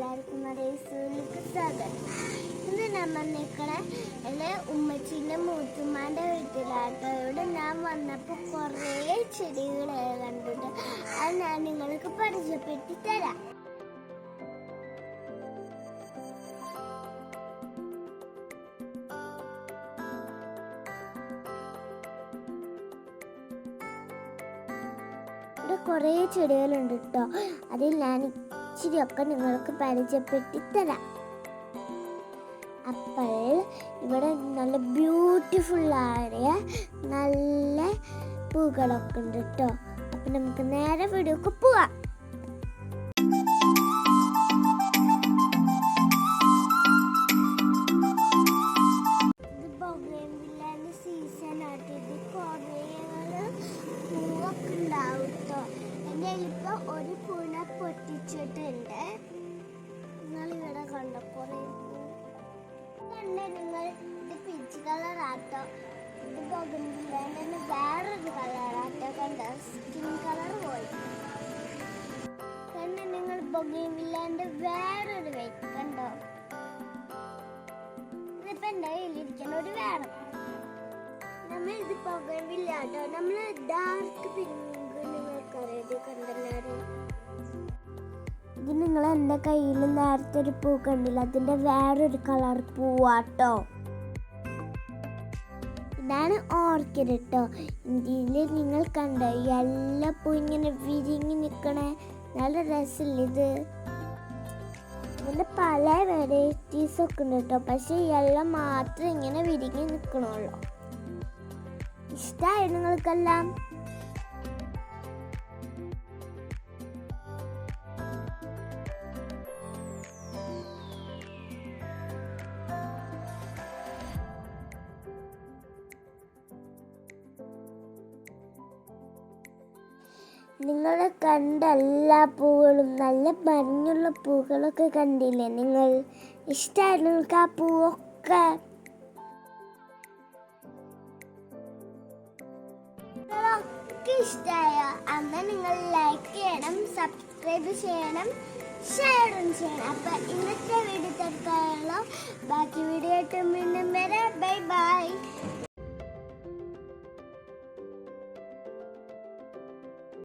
എല്ലാവർക്കും റേസിലേക്ക് സ്വാഗതം. ഇന്ന് നമ്മൾ നിൽക്കണ എൻ്റെ ഉമ്മച്ചീൻ്റെ മൂത്തുമ്മാൻ്റെ വീട്ടിലാട്ടോ. ഇവിടെ ഞാൻ വന്നപ്പോൾ കുറേ ചെടികൾ കണ്ടിട്ട് അത് ഞാൻ നിങ്ങൾക്ക് പരിചയപ്പെടുത്തി തരാം. ഇവിടെ കുറേ ചെടികളുണ്ട് കേട്ടോ. അതിൽ ഞാൻ ഇച്ചിരിയൊക്കെ നിങ്ങൾക്ക് പരിചയപ്പെടുത്തി തരാം. അപ്പോൾ ഇവിടെ നല്ല ബ്യൂട്ടിഫുള്ളായ നല്ല പൂക്കളൊക്കെ ഉണ്ട് കേട്ടോ. അപ്പം നമുക്ക് നേരെ വീഡിയോക്ക് പോവാം. ഇത് ബൊഗെയിൻവില്ലയുടെ സീസൺ ആയിട്ട് ഇത് കുറേ പൂവൊക്കെ ഉണ്ടാവും കേട്ടോ. എൻ്റെ ഇപ്പോൾ ഒരു പൂനെ പൊട്ടിച്ചിട്ടുണ്ട്. നിങ്ങളിവിടെ കണ്ടോ കുറേ കണ്ട് നിങ്ങൾ. ഇത് പീച്ച് കളറാട്ടോ. ഇത് ബൊഗെയിൻവില്ലയുടെ തന്നെ വേറൊരു കളറാട്ടോ. കണ്ടോ സ്കിൻ കളർ പോലെ കണ്ട് നിങ്ങൾ. ബൊഗെയിൻവില്ലയുടെ വേറൊരു വെയിറ്റ് കണ്ടോ. ഇതിപ്പോൾ എൻ്റെ കയ്യിലിരിക്കുന്ന ഒരു വേറെ നമ്മൾ ഇത് ബൊഗെയിൻവില്ല കേട്ടോ. നമ്മൾ ഡാർക്ക് പിങ്ക് നിങ്ങൾക്കറിയത് കണ്ടല്ലാതെ. ഇത് നിങ്ങൾ എൻ്റെ കയ്യിൽ നേരത്തെ ഒരു പൂ കണ്ടില്ല, അതിൻ്റെ വേറൊരു കളർ പൂവാട്ടോ. ഇതാണ് ഓർക്കിഡ് കേട്ടോ. ഇതിൽ നിങ്ങൾ കണ്ടോ എല്ലാ പൂ ഇങ്ങനെ വിരിഞ്ഞ് നിൽക്കണേ, നല്ല രസമില്ല ഇത്. ഇതിൻ്റെ പല വെറൈറ്റീസൊക്കെ ഉണ്ട് കേട്ടോ. പക്ഷേ എല്ലാം മാത്രം ഇങ്ങനെ വിരിഞ്ഞ് നിൽക്കണുള്ളൂ. ഇഷ്ടമായി നിങ്ങൾക്കെല്ലാം? നിങ്ങൾ കണ്ട എല്ലാ പൂക്കളും നല്ല ഭംഗിയുള്ള പൂക്കളൊക്കെ കണ്ടില്ലേ നിങ്ങൾ? ഇഷ്ടമായി നിങ്ങൾക്ക് ആ പൂവൊക്കെ? ഇഷ്ടമായോ? അന്ന് നിങ്ങൾ ലൈക്ക് ചെയ്യണം, സബ്സ്ക്രൈബ് ചെയ്യണം, ഷെയറും ചെയ്യണം. അപ്പം ഇന്നത്തെ വീഡിയോ തീർക്കാനുള്ള ബാക്കി വീഡിയോ ആയിട്ട് വീണ്ടും വരെ. Bye bye.